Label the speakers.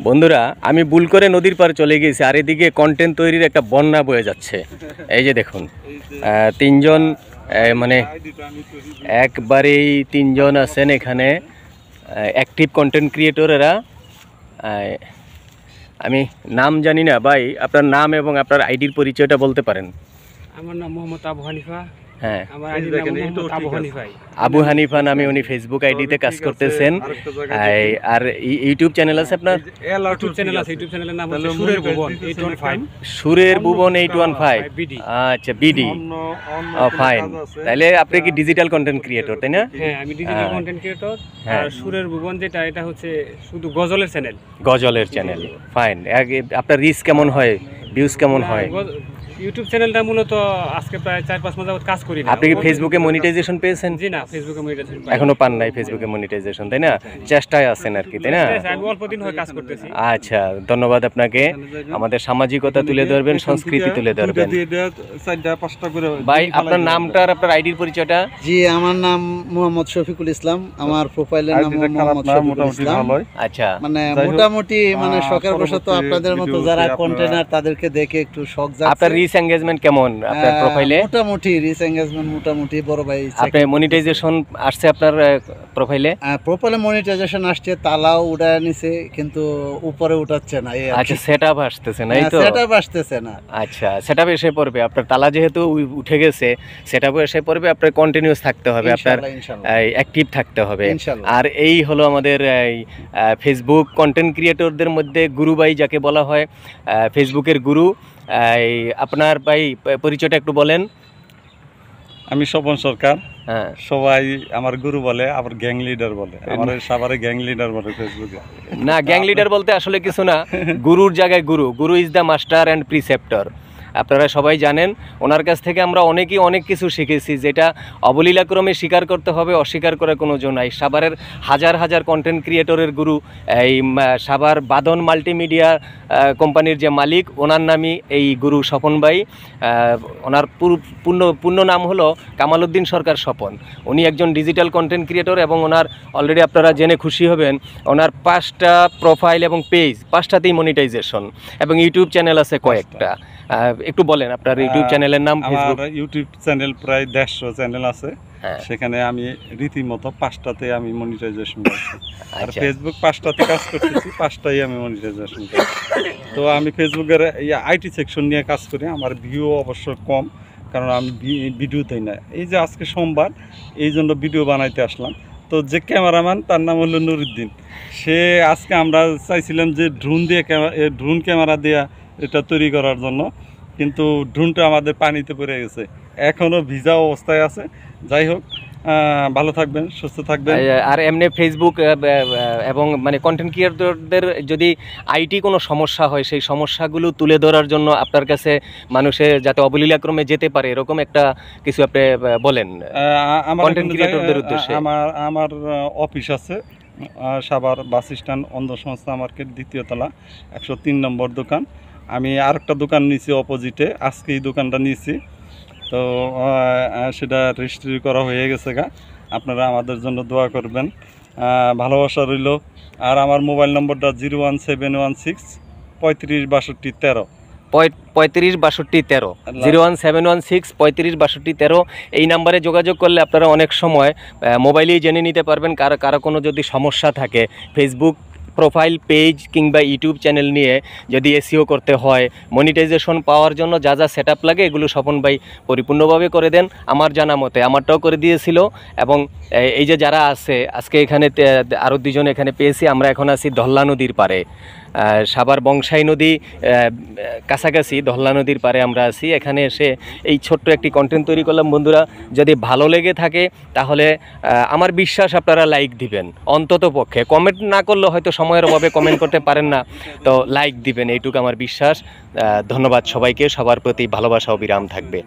Speaker 1: বন্ধুরা আমি ভুল করে নদীর পাড়ে চলে গেছি আর এদিকে কন্টেন্ট তৈরির একটা বন্যা বয়ে যাচ্ছে। এই যে দেখুন তিনজন মানে একবারেই তিনজন আছেন এখানে অ্যাক্টিভ কন্টেন্ট ক্রিয়েটরেরা। আমি নাম জানি না ভাই, আপনার নাম এবং আপনার আইডির পরিচয়টা বলতে পারেন?
Speaker 2: আমার নাম মোহাম্মদ আবু হানিফা।
Speaker 1: হ্যাঁ,
Speaker 2: আমার আইডির নাম মোহাম্মদ আবু হানিফা।
Speaker 1: আবু হানিফা নামে উনি ফেসবুক আইডিতে কাজ করতেছেন। আর ইউটিউব চ্যানেল আছে আপনার?
Speaker 2: ইউটিউব চ্যানেল আছে, ইউটিউব চ্যানেলের নাম হচ্ছে সুরের ভুবন 815।
Speaker 1: সুরের ভুবন 815। আচ্ছা, বিডি। ফাইন। তাহলে আপনি কি ডিজিটাল কন্টেন্ট ক্রিয়েটর, তাই না?
Speaker 2: হ্যাঁ, আমি ডিজিটাল কন্টেন্ট ক্রিয়েটর। আর সুরের ভুবন যেটা, এটা হচ্ছে শুধু গজলের চ্যানেল।
Speaker 1: গজলের চ্যানেল। ফাইন। আপনার রিচ কেমন হয়, ভিউজ কেমন হয়?
Speaker 2: ইউটিউব চ্যানেলটা মূলত আজকে প্রায় 4-5 মাস যাবত কাজ করি না।
Speaker 1: আপনি কি ফেসবুকে মনিটাইজেশন পেয়েছেন?
Speaker 2: জি না, ফেসবুকে মনিটাইজেশন
Speaker 1: এখনো পান নাই। ফেসবুকে মনিটাইজেশন, তাই না? চেষ্টায় আছেন আর কি, তাই না?
Speaker 2: আমি অল্প দিন হয়ে কাজ করতেছি।
Speaker 1: আচ্ছা, ধন্যবাদ আপনাকে। আমাদের সামাজিকতা তুলে ধরবেন, সংস্কৃতি তুলে ধরবেন। ভাই আপনার নামটা আর আপনার আইডির পরিচয়টা?
Speaker 3: জি, আমার নাম মোহাম্মদ শফিকুল ইসলাম। আমার প্রোফাইলের নাম মোহাম্মদ শফিকুল ইসলাম।
Speaker 1: আচ্ছা,
Speaker 3: মানে মোটামুটি মানে শখের বশত আপনাদের মতো যারা কন্টেনার তাদেরকে দেখে একটু শখ জাগছে।
Speaker 1: আপনার রিচ এনগেজমেন্ট কেমন আপনার প্রোফাইলে?
Speaker 3: মোটামুটি রিচ এনগেজমেন্ট মোটামুটি বড় ভাই।
Speaker 1: আপনি মনিটাইজেশন আসছে আপনার প্রোফাইলে?
Speaker 3: প্রোফাইলে মনিটাইজেশন আসছে, তালাও উঠায় নিছে কিন্তু উপরে উঠাচ্ছে না।
Speaker 1: আচ্ছা, সেটআপ আসতেছে না, এই তো?
Speaker 3: সেটআপ আসতেছে না।
Speaker 1: আচ্ছা, সেটআপ এসে পড়বে। আপনার তালা যেহেতু উঠে গেছে, সেটআপও এসে পড়বে। আপনার কন্টিনিউয়াস থাকতে হবে, আপনার অ্যাক্টিভ থাকতে হবে। আর এই হলো আমাদের ফেসবুক কন্টেন্ট ক্রিয়েটরদের মধ্যে গুরু ভাই যাকে বলা হয়, ফেসবুকের গুরু। আপনার ভাই পরিচয়টা একটু বলেন।
Speaker 4: আমি স্বপন সরকার।
Speaker 1: হ্যাঁ,
Speaker 4: সবাই আমার গুরু বলে, আবার গ্যাং লিডার বলে। আমার সবারে গ্যাং লিডার বলে ফেসবুকে।
Speaker 1: না, গ্যাং লিডার বলতে আসলে কিছু না, গুরুর জায়গায় গুরু। গুরু is the master and preceptor. আপনারা সবাই জানেন ওনার কাছ থেকে আমরা অনেকেই অনেক কিছু শিখেছি, যেটা অবলীলাক্রমে স্বীকার করতে হবে, অস্বীকার করার কোনো জন্য নাই। সাভারের হাজার হাজার কন্টেন্ট ক্রিয়েটরের গুরু এই সাভার বাদন মাল্টিমিডিয়া কোম্পানির যে মালিক, ওনার নামই এই গুরু স্বপন ভাই। ওনার পূর্ণ নাম হলো কামাল উদ্দিন সরকার স্বপন। উনি একজন ডিজিটাল কন্টেন্ট ক্রিয়েটর এবং ওনার অলরেডি আপনারা জেনে খুশি হবেন, ওনার 5টা প্রোফাইল এবং পেজ, 5টাতেই মনিটাইজেশন, এবং ইউটিউব চ্যানেল আছে কয়েকটা। একটু বলেন আপনার ইউটিউব চ্যানেলের নাম?
Speaker 4: আমার ইউটিউব চ্যানেল প্রায় 150 চ্যানেল আছে। সেখানে আমি রীতিমতো 5টাতে আমি মনিটাইজেশন করছি। আর ফেসবুক 5টাতে কাজ করতেছি, 5টাই আমি মনিটাইজেশন করছি। তো আমি ফেসবুকের আইটি সেকশন নিয়ে কাজ করি। আমার ভিউ অবশ্য কম, কারণ আমি ভিডিও দেই না। এই যে আজকে সোমবার, এই জন্য ভিডিও বানাইতে আসলাম। তো যে ক্যামেরাম্যান, তার নাম হলো নুরুদ্দিন। সে আজকে আমরা চাইছিলাম যে ড্রোন ক্যামেরা দিয়ে এটা তৈরি করার জন্য, কিন্তু ড্রোনটা আমাদের পানিতে পড়ে গেছে, এখনও ভিজা অবস্থায় আছে। যাই হোক, ভালো থাকবেন, সুস্থ থাকবেন।
Speaker 1: আর এমনি ফেসবুক এবং মানে কন্টেন্ট ক্রিয়েটরদের যদি আইটি কোনো সমস্যা হয়, সেই সমস্যাগুলো তুলে ধরার জন্য আপনার কাছে মানুষের যাতে অবলীলাক্রমে যেতে পারে এরকম একটা কিছু আপনি বলেন কন্টেন্ট ক্রিয়েটরদের উদ্দেশ্যে।
Speaker 4: আমার অফিস আছে সাভার বাস স্ট্যান্ড, অন্ধ সংস্থা মার্কেট, 2য় তলা, 103 নম্বর দোকান। আমি আরেকটা দোকান নিয়েছি অপোজিটে, আজকে এই দোকানটা নিয়েছি। তো সেটা রেজিস্ট্রি করা হয়ে গেছে গা। আপনারা আমাদের জন্য দোয়া করবেন, ভালোবাসা রইল। আর আমার মোবাইল নম্বরটা 01716 35 62 13।
Speaker 1: 35 62 13, 01716 35 62 13। এই নাম্বারে যোগাযোগ করলে আপনারা অনেক সময় মোবাইলেই জেনে নিতে পারবেন কারো কোনো যদি সমস্যা থাকে। ফেসবুক প্রোফাইল, পেজ কিংবা ইউটিউব চ্যানেল নিয়ে যদি এসইও করতে হয়, মনিটাইজেশন পাওয়ার জন্য যা যা সেটআপ লাগে, এগুলো স্বপন ভাই পরিপূর্ণভাবে করে দেন। আমার জানা মতে আমারটাও করে দিয়েছিল। এবং এই যে যারা আছে আজকে এখানে, আরও 2জন এখানে পেয়েছি। আমরা এখন আছি ধল্লা নদীর পাড়ে, সাভার বংশাই নদী কাছাকাছি ধল্লা নদীর পাড়ে আমরা আছি। এখানে এসে এই ছোট্ট একটি কন্টেন্ট তৈরি করলাম। বন্ধুরা, যদি ভালো লেগে থাকে তাহলে আমার বিশ্বাস আপনারা লাইক দিবেন, অন্তত পক্ষে। কমেন্ট না করলে হয়তো সময়ের অভাবে কমেন্ট করতে পারেন না, তো লাইক দিবেন, এইটুকু আমার বিশ্বাস। ধন্যবাদ সবাইকে। সবার প্রতি ভালোবাসা অবিরাম থাকবে।